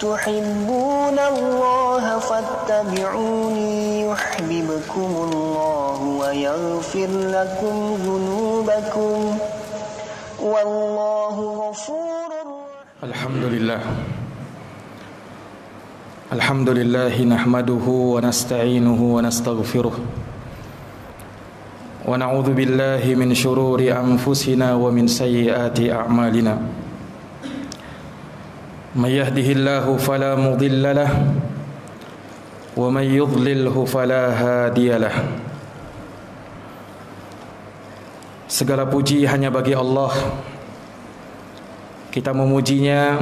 تحبون الله فاتبعوني يحببكم الله ويغفر لكم ذنوبكم والله غفور الحمد لله نحمده ونستعينه ونستغفره ونعوذ بالله من شرور أنفسنا ومن سيئات أعمالنا من يهده الله فلا مضل له ومن يضلله فلا هادي له. Segala puji hanya bagi Allah. Kita memujinya,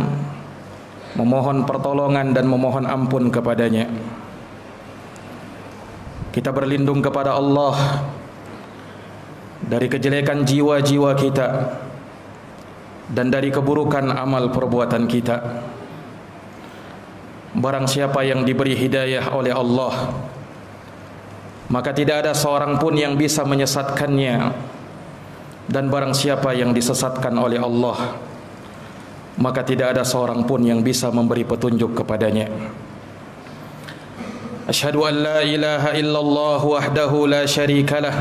memohon pertolongan dan memohon ampun kepadanya. Kita berlindung kepada Allah dari kejelekan jiwa-jiwa kita dan dari keburukan amal perbuatan kita. Barang siapa yang diberi hidayah oleh Allah, maka tidak ada seorang pun yang bisa menyesatkannya. Dan barang siapa yang disesatkan oleh Allah, maka tidak ada seorang pun yang bisa memberi petunjuk kepadanya. Asyhadu an la ilaha illallah wahdahu la syarikalah,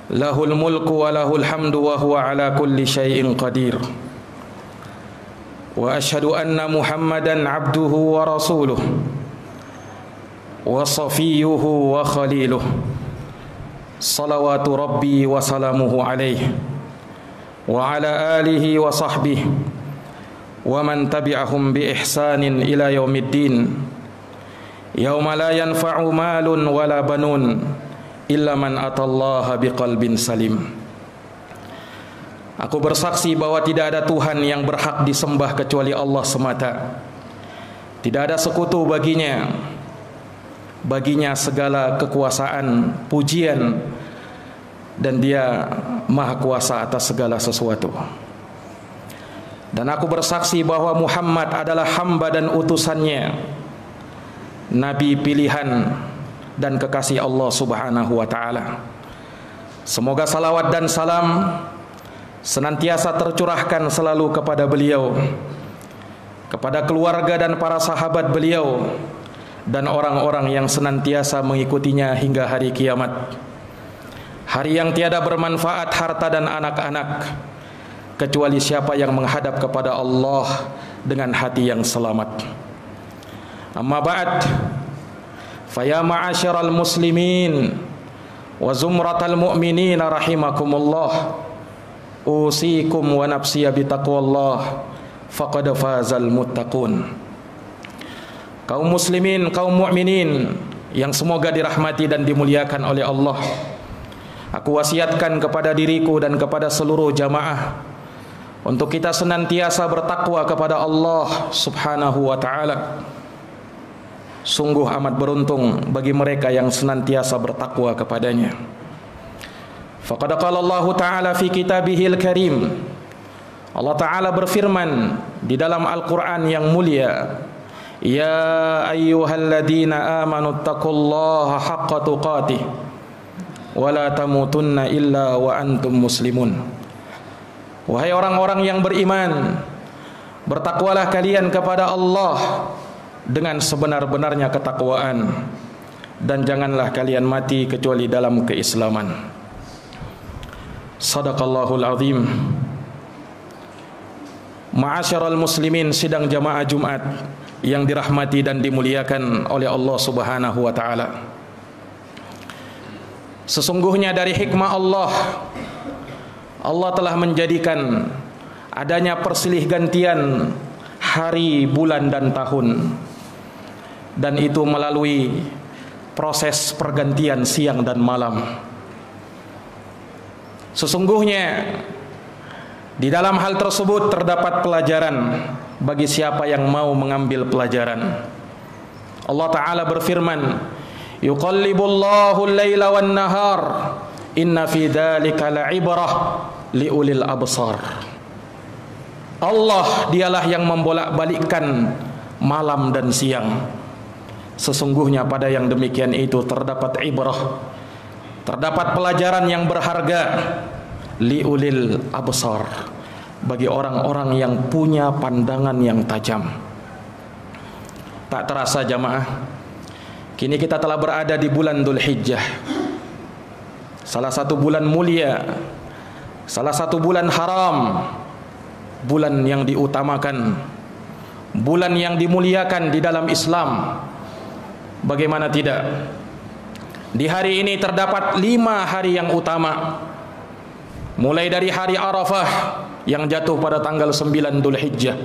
lahul mulku wa lahul hamdu wa huwa ala kulli syai'in qadir. Wa asyhadu anna Muhammadan abduhu wa rasuluh wa safiyuhu wa khaliluh. Salawatu rabbi wa salamuhu alaihi wa ala alihi wa sahbihi wa man tabi'ahum bi ihsanin ila yaumiddin. Yauma la yanfa'u malun wala banun illa man atallaha biqalbin salim. Aku bersaksi bahwa tidak ada Tuhan yang berhak disembah kecuali Allah semata. Tidak ada sekutu baginya. Baginya segala kekuasaan, pujian, dan Dia Maha Kuasa atas segala sesuatu. Dan aku bersaksi bahwa Muhammad adalah hamba dan utusannya, Nabi pilihan dan kekasih Allah Subhanahu wa ta'ala. Semoga salawat dan salam senantiasa tercurahkan selalu kepada beliau, kepada keluarga dan para sahabat beliau, dan orang-orang yang senantiasa mengikutinya hingga hari kiamat, hari yang tiada bermanfaat harta dan anak-anak kecuali siapa yang menghadap kepada Allah dengan hati yang selamat. Amma ba'd, faya ma'asyiral muslimin wa zumratal mu'minin rahimakumullah, usikum wa nafsiya bitaqwallah faqad fazal muttaqun. Kaum muslimin, kaum mukminin yang semoga dirahmati dan dimuliakan oleh Allah, aku wasiatkan kepada diriku dan kepada seluruh jamaah untuk kita senantiasa bertakwa kepada Allah Subhanahu wa ta'ala. Sungguh amat beruntung bagi mereka yang senantiasa bertakwa kepadanya. Faqad qala Allah Ta'ala fi kitabihil karim. Allah Ta'ala berfirman di dalam Al-Quran yang mulia, ya ayyuhalladzina amanu taqullaha haqqa tuqatih wa la tamutunna illa wa antum muslimun. Wahai orang-orang yang beriman, bertakwalah kalian kepada Allah dengan sebenar-benarnya ketakwaan, dan janganlah kalian mati kecuali dalam keislaman. Sadaqallahul azim. Ma'asyiral muslimin, sidang jamaah Jumat yang dirahmati dan dimuliakan oleh Allah Subhanahu wa ta'ala. Sesungguhnya dari hikmah Allah, Allah telah menjadikan adanya persilih gantian hari, bulan, dan tahun, dan itu melalui proses pergantian siang dan malam. Sesungguhnya di dalam hal tersebut terdapat pelajaran bagi siapa yang mau mengambil pelajaran. Allah Ta'ala berfirman, yuqallibullahu al-laila wan nahar inna fi dzalika la'ibrah liulil absar. Allah dialah yang membolak-balikkan malam dan siang. Sesungguhnya pada yang demikian itu terdapat ibrah, terdapat pelajaran yang berharga, liulil absar, bagi orang-orang yang punya pandangan yang tajam. Tak terasa jamaah, kini kita telah berada di bulan Dzulhijjah, salah satu bulan mulia, salah satu bulan haram, bulan yang diutamakan, bulan yang dimuliakan di dalam Islam. Bagaimana tidak? Di hari ini terdapat 5 hari yang utama, mulai dari hari Arafah yang jatuh pada tanggal 9 Dzulhijjah,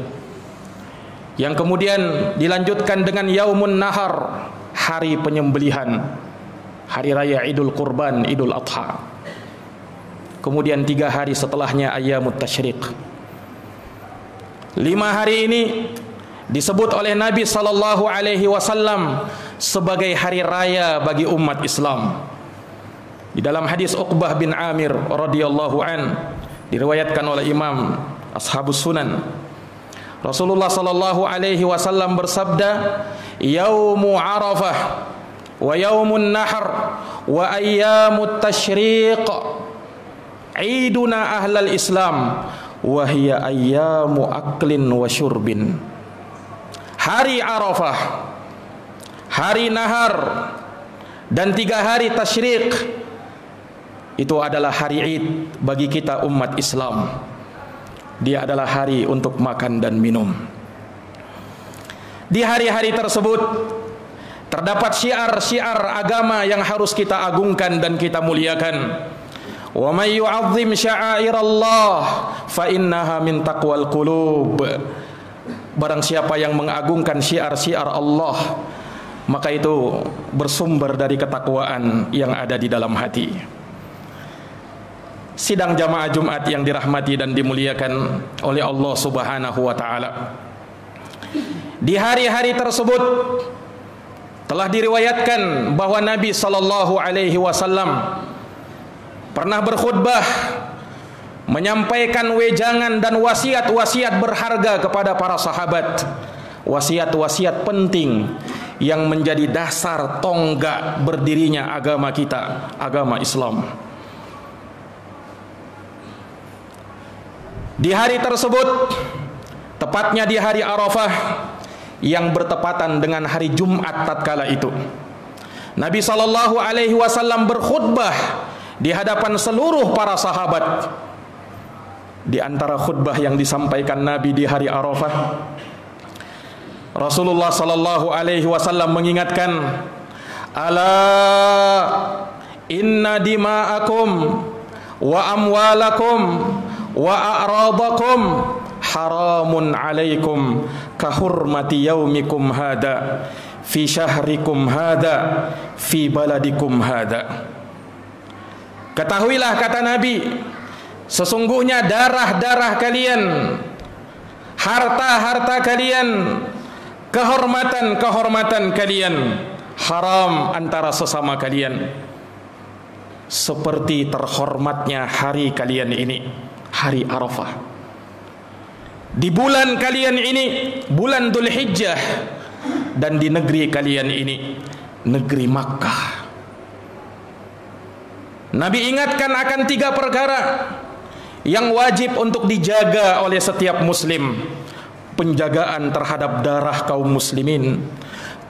yang kemudian dilanjutkan dengan Yaumun Nahar, hari penyembelihan, hari raya Idul Qurban, Idul Adha. Kemudian 3 hari setelahnya Ayyamut Tasyriq. 5 hari ini disebut oleh Nabi SAW sebagai hari raya bagi umat Islam. Di dalam hadis Uqbah bin Amir radhiyallahu an, diriwayatkan oleh Imam Ashabus Sunan, Rasulullah SAW bersabda, Yaumu Arafah wa Yaumun Nahr wa Ayyamut Tasyriq Iduna ahlal Islam wa hiya ayyamu aklin wa syurbin. Hari Arafah, hari Nahar, dan 3 hari Tasyriq itu adalah hari Id bagi kita umat Islam. Dia adalah hari untuk makan dan minum. Di hari-hari tersebut terdapat syiar-syiar agama yang harus kita agungkan dan kita muliakan. Wa may yu'azzim sya'airallah fa innaha min taqwal qulub. Barang siapa yang mengagungkan syiar-syiar Allah, maka itu bersumber dari ketakwaan yang ada di dalam hati. Sidang jamaah Jumat yang dirahmati dan dimuliakan oleh Allah Subhanahu wa taala. Di hari-hari tersebut telah diriwayatkan bahwa Nabi sallallahu alaihi wasallam pernah berkhutbah menyampaikan wejangan dan wasiat-wasiat berharga kepada para sahabat. Wasiat-wasiat penting yang menjadi dasar tonggak berdirinya agama kita, agama Islam. Di hari tersebut, tepatnya di hari Arafah yang bertepatan dengan hari Jumat tatkala itu, Nabi SAW berkhutbah di hadapan seluruh para sahabat. Di antara khutbah yang disampaikan Nabi di hari Arafah, Rasulullah SAW mengingatkan, ala inna dima'akum wa amwalakum wa a'radakum haramun alaikum kahurmati yaumikum hada fi syahrikum hada fi baladikum hada. Ketahuilah, kata Nabi, sesungguhnya darah-darah kalian, harta-harta kalian, kehormatan-kehormatan kalian haram antara sesama kalian, seperti terhormatnya hari kalian ini, hari Arafah. Di bulan kalian ini, bulan Dzulhijjah, dan di negeri kalian ini, negeri Makkah. Nabi ingatkan akan 3 perkara yang wajib untuk dijaga oleh setiap muslim. Penjagaan terhadap darah kaum muslimin,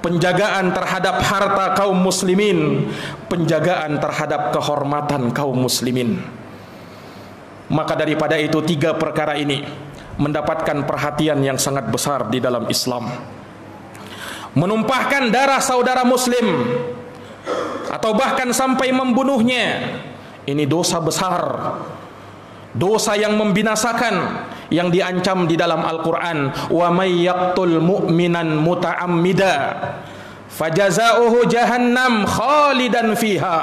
penjagaan terhadap harta kaum muslimin, penjagaan terhadap kehormatan kaum muslimin. Maka daripada itu 3 perkara ini mendapatkan perhatian yang sangat besar di dalam Islam. Menumpahkan darah saudara muslim atau bahkan sampai membunuhnya, ini dosa besar, dosa yang membinasakan, yang diancam di dalam Al-Quran. Wa may yaqtul mu'minan muta'ammida fajazaohu jahannam khalidan fiha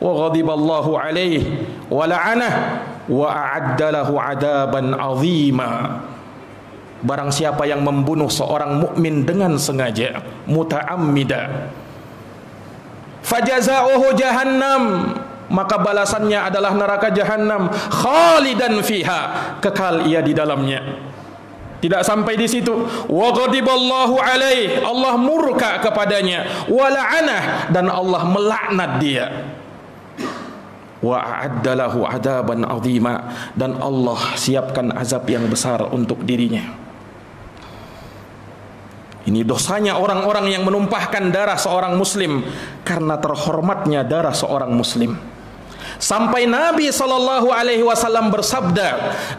wa ghadiballahu alaihi wa la'anah wa a'adda lahu 'adaban 'azima. Barang siapa yang membunuh seorang mukmin dengan sengaja, muta'ammida, fajazaohu jahannam, maka balasannya adalah neraka jahanam, khalidan fiha, kekal ia di dalamnya. Tidak sampai di situ, wa ghadiballahu alaih, Allah murka kepadanya, wa la'anah, dan Allah melaknat dia, wa a'adda lahu 'adaban 'azima, dan Allah siapkan azab yang besar untuk dirinya. Ini dosanya orang-orang yang menumpahkan darah seorang muslim karena terhormatnya darah seorang muslim. Sampai Nabi SAW bersabda,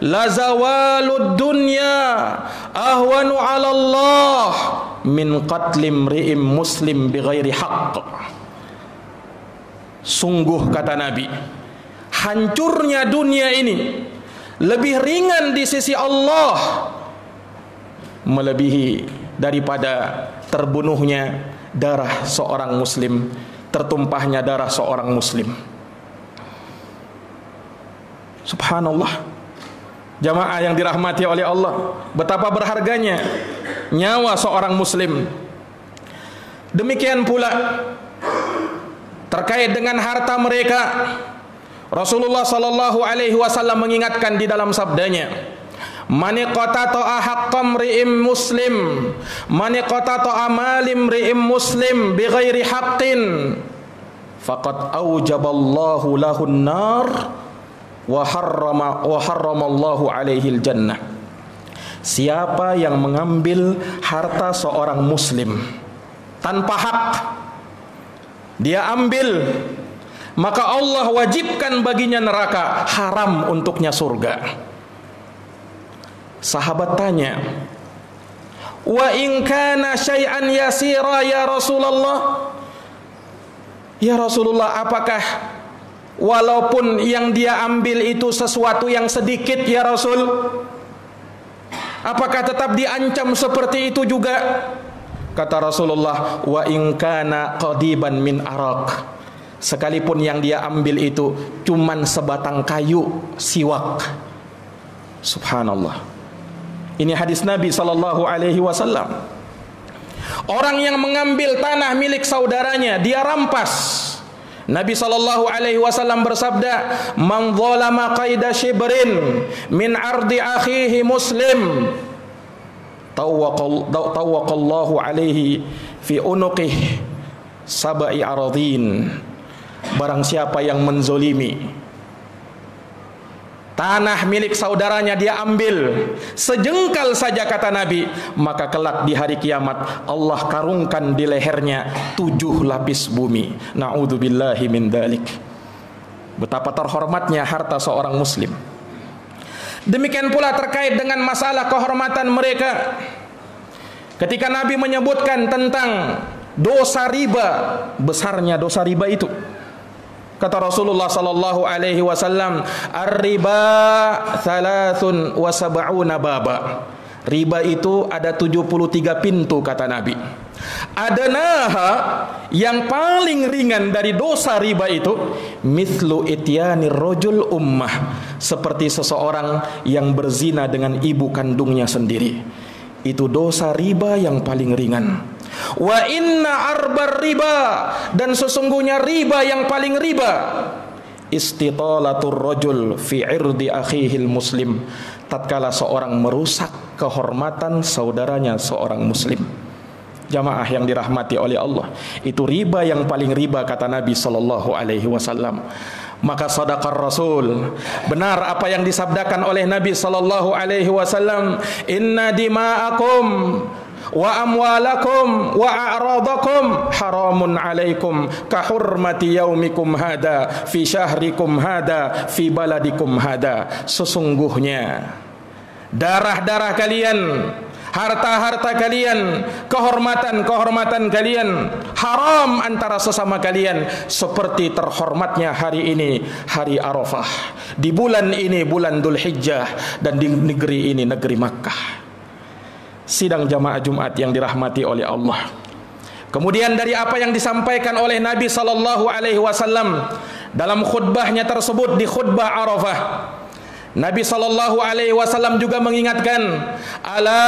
la zawalud dunya ahwanu 'ala Allah min qatlim ri'im muslim bighairi haqq. Sungguh kata Nabi, hancurnya dunia ini lebih ringan di sisi Allah melebihi daripada terbunuhnya darah seorang muslim, tertumpahnya darah seorang muslim. Subhanallah. Jamaah yang dirahmati oleh Allah, betapa berharganya nyawa seorang muslim. Demikian pula terkait dengan harta mereka, Rasulullah sallallahu alaihi wasallam mengingatkan di dalam sabdanya, man qatata'a haqqam ri'im muslim, man qatata'a malim ri'im muslim bighairi haqqin faqad aujaballahu lahun nar wa harramallahu alaihi jannah. Siapa yang mengambil harta seorang muslim tanpa hak, dia ambil, maka Allah wajibkan baginya neraka, haram untuknya surga. Sahabat tanya, wa in kana syai'an yasira ya Rasulullah, ya Rasulullah, apakah walaupun yang dia ambil itu sesuatu yang sedikit ya Rasul, apakah tetap diancam seperti itu juga? Kata Rasulullah, wa in kana qadiban min araq, sekalipun yang dia ambil itu cuman sebatang kayu siwak. Subhanallah. Ini hadis Nabi sallallahu alaihi wasallam. Orang yang mengambil tanah milik saudaranya, dia rampas. Nabi sallallahu alaihi wasallam bersabda, "Man zalama qaida shibrin min ardi akhihi muslim, tawaqallahu alaihi fi unuqih sab'i aradin." Barang siapa yang menzolimi tanah milik saudaranya, dia ambil sejengkal saja kata Nabi, maka kelak di hari kiamat Allah karungkan di lehernya 7 lapis bumi. Na'udzubillahi min dzalik. Betapa terhormatnya harta seorang muslim. Demikian pula terkait dengan masalah kehormatan mereka. Ketika Nabi menyebutkan tentang dosa riba, besarnya dosa riba itu, kata Rasulullah sallallahu alaihi wasallam, ar-riba 73 baba. Riba itu ada 73 pintu kata Nabi. Adanaha, yang paling ringan dari dosa riba itu, mithlu ityanir rajul ummah, seperti seseorang yang berzina dengan ibu kandungnya sendiri. Itu dosa riba yang paling ringan. Wa inna arbar riba, dan sesungguhnya riba yang paling riba, istitalatur rajul fi irdi akhihil muslim, tatkala seorang merusak kehormatan saudaranya seorang muslim. Jamaah yang dirahmati oleh Allah, itu riba yang paling riba kata Nabi sallallahu alaihi wasallam. Maka sadaqar Rasul, benar apa yang disabdakan oleh Nabi sallallahu alaihi wasallam, inna dima'akum wa amwalakum wa a'radakum haramun alaikum ka hurmati yaumikum hada fi syahrikum hada fi baladikum hada. Sesungguhnya darah-darah kalian, harta-harta kalian, kehormatan-kehormatan kalian haram antara sesama kalian, seperti terhormatnya hari ini, hari Arafah, di bulan ini, bulan Dzulhijjah, dan di negeri ini, negeri Makkah. Sidang jamaah Jumat yang dirahmati oleh Allah. Kemudian dari apa yang disampaikan oleh Nabi sallallahu alaihi wasallam dalam khutbahnya tersebut di khutbah Arafah, Nabi sallallahu alaihi wasallam juga mengingatkan, ala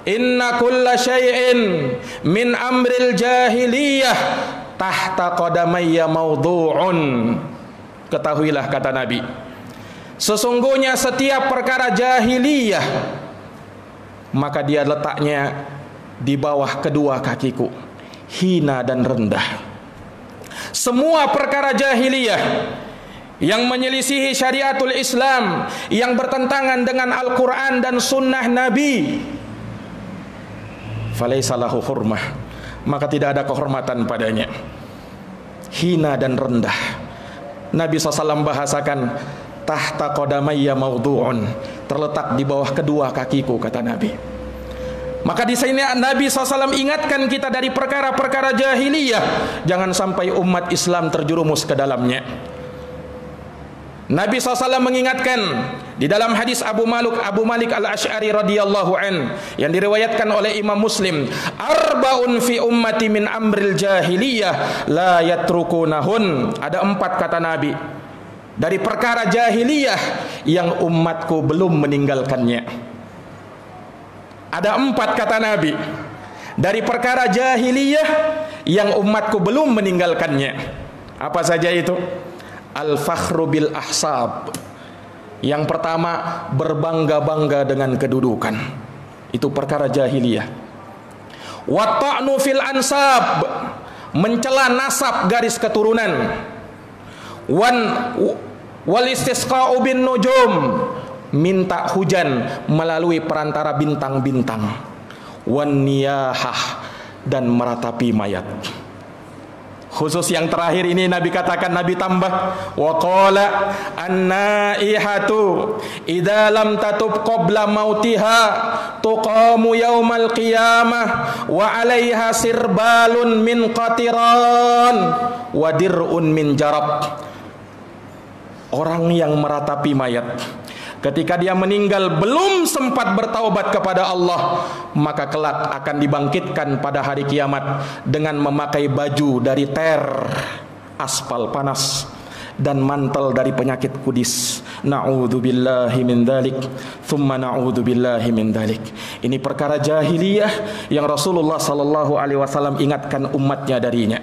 inna kulla syai'in min amril jahiliyah tahta qadamayya mawdu'un. Ketahuilah kata Nabi, sesungguhnya setiap perkara jahiliyah, maka dia letaknya di bawah kedua kakiku, hina dan rendah. Semua perkara jahiliyah yang menyelisihi syariatul Islam, yang bertentangan dengan Al-Quran dan sunnah Nabi, falaisa lahu hurmah, maka tidak ada kehormatan padanya. Hina dan rendah. Nabi SAW bahasakan tahta qadamayya mawdu'un, terletak di bawah kedua kakiku, kata Nabi. Maka di sini Nabi SAW ingatkan kita dari perkara-perkara jahiliyah, jangan sampai umat Islam terjerumus ke dalamnya. Nabi SAW mengingatkan di dalam hadis Abu Malik Al-Asy'ari radhiyallahu an yang diriwayatkan oleh Imam Muslim, arba'un fi ummati min amril jahiliyah la yatrukunahun. Ada 4, kata Nabi, dari perkara jahiliyah yang umatku belum meninggalkannya. Ada 4, kata Nabi, dari perkara jahiliyah yang umatku belum meninggalkannya. Apa saja itu? Al-fakhru bil ahsab. Yang pertama, berbangga-bangga dengan kedudukan. Itu perkara jahiliyah. Wa ta'nu fil ansab, mencela nasab garis keturunan. Wal istisqa'u bin nujum, minta hujan melalui perantara bintang-bintang. Wan niyahah, dan meratapi mayat. Khusus yang terakhir ini Nabi katakan, Nabi tambah, wa qala an-naihatu idza lam tatub qabla mautiha tuqamu yaumal qiyamah wa 'alaiha sirbalun min qatiran wa dir'un min jarab. Orang yang meratapi mayat ketika dia meninggal belum sempat bertaubat kepada Allah, maka kelak akan dibangkitkan pada hari kiamat dengan memakai baju dari ter, aspal panas, dan mantel dari penyakit kudis. Na'udzubillahi min dzalik, tsumma na'udzubillahi min dzalik. Ini perkara jahiliyah yang Rasulullah sallallahu alaihi wasallam ingatkan umatnya darinya.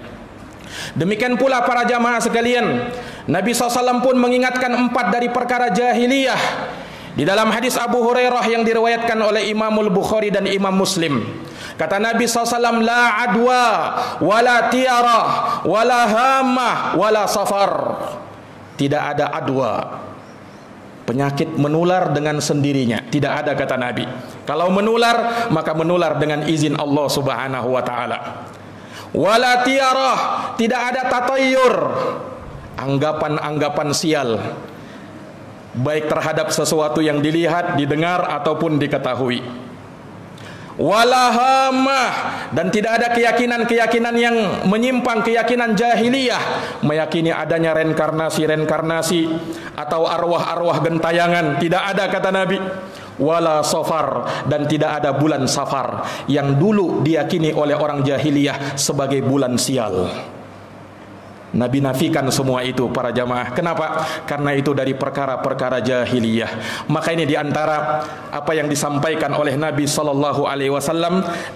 Demikian pula para jamaah sekalian, Nabi SAW pun mengingatkan 4 dari perkara jahiliyah. Di dalam hadis Abu Hurairah yang diriwayatkan oleh Imamul Bukhari dan Imam Muslim, kata Nabi SAW, la adwa, wala tiara, wala hamah, wala safar. Tidak ada adwa, penyakit menular dengan sendirinya, tidak ada, kata Nabi. Kalau menular, maka menular dengan izin Allah Subhanahu wa ta'ala. Wala tiarah, tidak ada tatayyur, anggapan-anggapan sial, baik terhadap sesuatu yang dilihat, didengar, ataupun diketahui. Wala hamah, dan tidak ada keyakinan-keyakinan yang menyimpang, keyakinan jahiliyah, meyakini adanya reinkarnasi atau arwah-arwah gentayangan, tidak ada, kata Nabi. Wala safar, dan tidak ada bulan safar yang dulu diyakini oleh orang jahiliyah sebagai bulan sial. Nabi nafikan semua itu, para jamaah. Kenapa? Karena itu dari perkara-perkara jahiliyah. Maka ini diantara apa yang disampaikan oleh Nabi SAW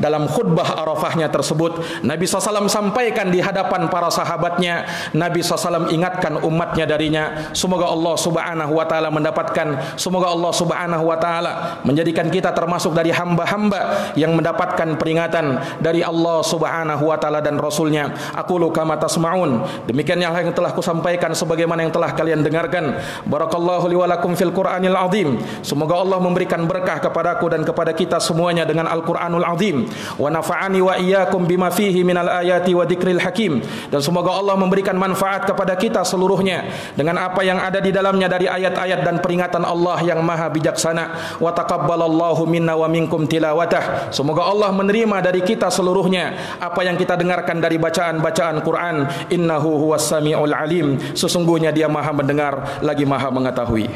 dalam khutbah Arafahnya tersebut. Nabi SAW sampaikan di hadapan para sahabatnya. Nabi SAW ingatkan umatnya darinya. Semoga Allah Subhanahu wa ta'ala mendapatkan, semoga Allah Subhanahu wa ta'ala menjadikan kita termasuk dari hamba-hamba yang mendapatkan peringatan dari Allah Subhanahu wa ta'ala dan Rasulnya. Aqulu kama tasma'un. Demikian yang telah kusampaikan sebagaimana yang telah kalian dengarkan. Barakallahu li wa lakum fil Qur'anil azim. Semoga Allah memberikan berkah kepadaku dan kepada kita semuanya dengan Al-Qur'anul azim. Wa nafa'ani wa iyyakum bima fihi minal ayati wa dzikril hakim. Dan semoga Allah memberikan manfaat kepada kita seluruhnya dengan apa yang ada di dalamnya dari ayat-ayat dan peringatan Allah yang maha bijaksana. Wa taqabbalallahu minna wa minkum tilawatah. Semoga Allah menerima dari kita seluruhnya apa yang kita dengarkan dari bacaan-bacaan Quran. Innahu huwas samiul alim. Sesungguhnya Dia maha mendengar lagi maha mengetahui.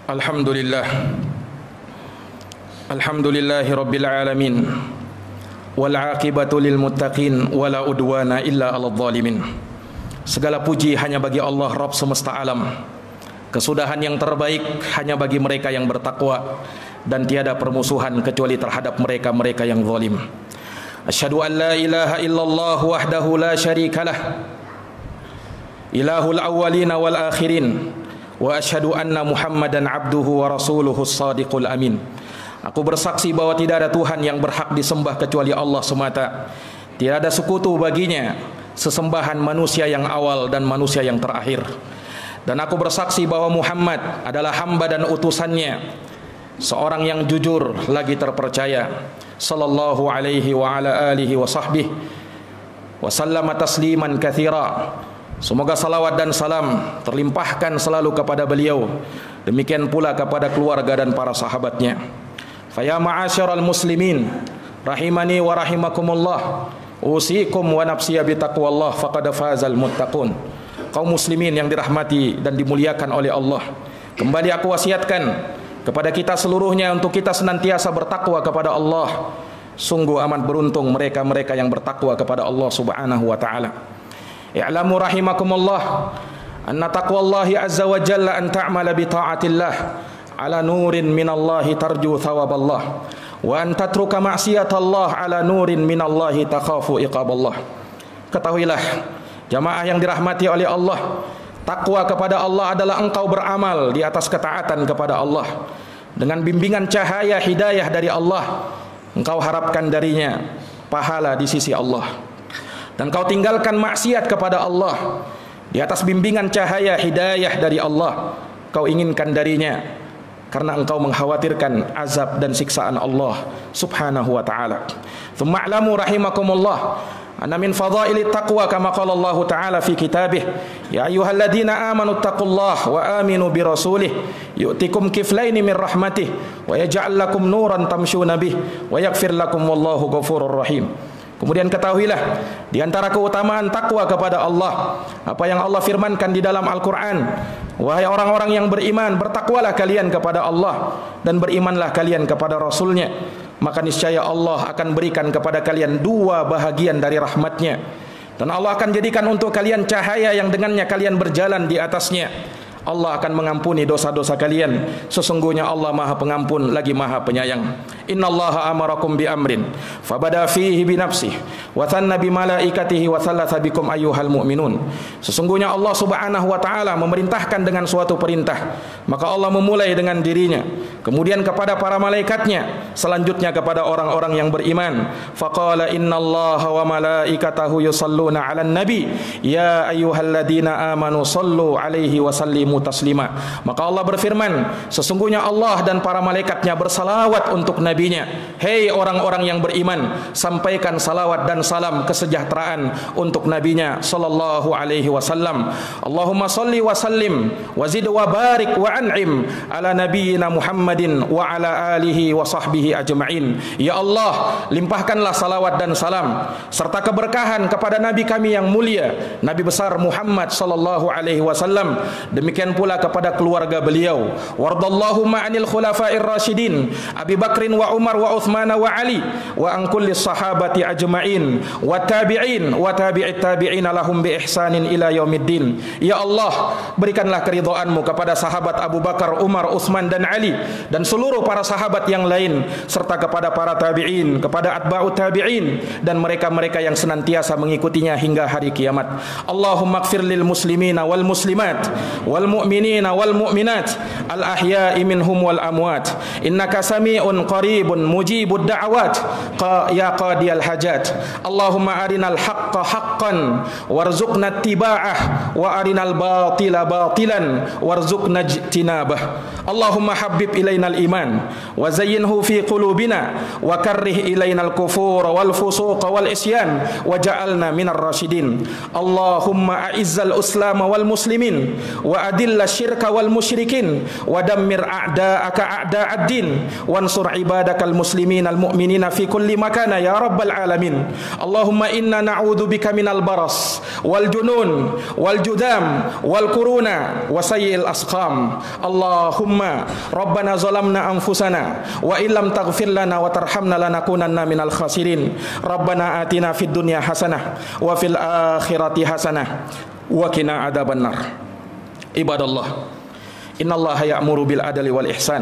Alhamdulillah, alhamdulillahi rabbil alamin, wal aqibatu lil muttaqin wala udwana illa 'alal zalimin. Segala puji hanya bagi Allah Rabb semesta alam. Kesudahan yang terbaik hanya bagi mereka yang bertakwa, dan tiada permusuhan kecuali terhadap mereka-mereka yang zalim. Asyhadu an la ilaha illallah wahdahu la syarikalah, ilahul awwalin wal akhirin, wa asyhadu anna Muhammadan abduhu wa rasuluhus shadiqul amin. Aku bersaksi bahwa tidak ada Tuhan yang berhak disembah kecuali Allah semata. Tidak ada sekutu baginya, sesembahan manusia yang awal dan manusia yang terakhir. Dan aku bersaksi bahwa Muhammad adalah hamba dan utusannya, seorang yang jujur lagi terpercaya. Sallallahu alaihi wa ala alihi wa sahbihi wa sallama tasliman katsira. Semoga salawat dan salam terlimpahkan selalu kepada beliau, demikian pula kepada keluarga dan para sahabatnya. Fa ya ma'asyiral muslimin rahimani wa rahimakumullah, usikum wa nafsiya bi taqwallah faqad fazal muttaqun. Kaum muslimin yang dirahmati dan dimuliakan oleh Allah, kembali aku wasiatkan kepada kita seluruhnya untuk kita senantiasa bertakwa kepada Allah. Sungguh amat beruntung mereka-mereka yang bertakwa kepada Allah Subhanahu wa taala. I'lamu rahimakumullah anna taqwallahi azza wa jalla an ta'mala bi ta'atillah ala nurin minallahi tarju thawaballah wa an tatruka ma'siyatallah ala nurin minallahi takhafu iqaballah. Ketahuilah jamaah yang dirahmati oleh Allah, takwa kepada Allah adalah engkau beramal di atas ketaatan kepada Allah dengan bimbingan cahaya hidayah dari Allah. Engkau harapkan darinya pahala di sisi Allah, dan kau tinggalkan maksiat kepada Allah di atas bimbingan cahaya hidayah dari Allah. Kau inginkan darinya karena engkau mengkhawatirkan azab dan siksaan Allah Subhanahu wa ta'ala. Tsumma a'lamu rahimakumullah anna min fadhailit taqwa kama qala Allah ta'ala fi kitabih, ya ayyuhalladzina amanu taqullaha wa aminu bi rasulih yu'tikum kiflaini min rahmatih wa yaj'al lakum nuran tamshuna bih wa yaghfir lakum wallahu ghafurur rahim. Kemudian ketahuilah di antara keutamaan takwa kepada Allah apa yang Allah firmankan di dalam Al-Quran, wahai orang-orang yang beriman, bertakwalah kalian kepada Allah dan berimanlah kalian kepada Rasulnya, maka niscaya Allah akan berikan kepada kalian dua bahagian dari rahmatnya, dan Allah akan jadikan untuk kalian cahaya yang dengannya kalian berjalan di atasnya. Allah akan mengampuni dosa-dosa kalian. Sesungguhnya Allah Maha Pengampun lagi Maha Penyayang. Innallaha amarakum bi amrin fabada fihi bi nafsihi wa thanna bi malaikatihi wa thalatha bikum ayyuhal mu'minun. Sesungguhnya Allah Subhanahu wa taala memerintahkan dengan suatu perintah, maka Allah memulai dengan dirinya, kemudian kepada para malaikatnya, selanjutnya kepada orang-orang yang beriman. Faqala innallaha wa malaikatahu yusalluna 'alan nabi ya ayyuhalladzina amanu sallu 'alaihi wa sallimu taslima. Maka Allah berfirman, sesungguhnya Allah dan para malaikatnya bersalawat untuk nabinya. Hei orang-orang yang beriman, sampaikan salawat dan salam kesejahteraan untuk nabinya sallallahu alaihi wasallam. Allahumma salli wa sallim wa zid wa barik wa an'im ala nabiyyina Muhammadin wa ala alihi wa sahbihi ajma'in. Ya Allah, limpahkanlah salawat dan salam serta keberkahan kepada nabi kami yang mulia, Nabi besar Muhammad sallallahu alaihi wasallam. Demikian pula kepada keluarga beliau. Wardallahu ma'anil khulafa'ir rasyidin Abi Bakrin wa Umar wa Uthman wa Ali wa an kulli sahabati ajma'in wa tabi'in wa tabi'it tabi'in lahum bi ihsanin ila yaumiddin. Ya Allah, berikanlah keridhaanmu kepada sahabat Abu Bakar, Umar, Uthman dan Ali dan seluruh para sahabat yang lain, serta kepada para tabi'in, kepada atba'ut tabi'in dan mereka-mereka yang senantiasa mengikutinya hingga hari kiamat. Allahumma ighfir lil muslimina wal muslimat wal mu'minina wal mu'minat al ahya'i minhum wal amwat innaka sami'un qaribun mujibud da'awat ya qadiyal hajat. Allahumma arinal haqqa haqqan warzuqna ittiba'ah wa arinal batila batilan warzuqna ijtinabah. Allahumma habbib ilainal iman wa zayyinhu fi qulubina wa karrih ilainal kufur wal fusuq wal isyan wa ja'alna minar rasyidin. Allahumma a'izzal islam wal muslimin wa adilla syirka wal musyrikin wa dammir a'da'aka a'da'ad-din wansur ibadakal muslimin al mu'minina fi kulli makana ya rabbal alamin. Allahumma inna na'udzu bika minal baras wal junun wal judam wal kuruna wa sayyi'il asqam. Allahumma rabbana zalamna anfusana wa illam taghfir lana wa tarhamna lanakunanna minal khasirin. Rabbana atina fid dunya hasanah wa fil akhirati hasanah wa qina adzabannar. Ibadallah, innallaha ya'muru bil adli wal ihsan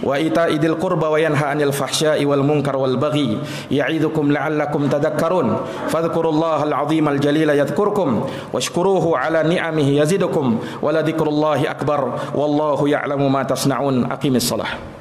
wa ita'idil qurba wa yanha 'anil fahsya'i wal munkar wal baghi ya'idzukum la'allakum tadhakkarun fadhkurullahal 'azimal jalila yadhkurkum washkuruhu 'ala ni'amihi yazidukum wa la dzikrullahi akbar wallahu ya'lamu ma tasna'un. Aqimis shalah.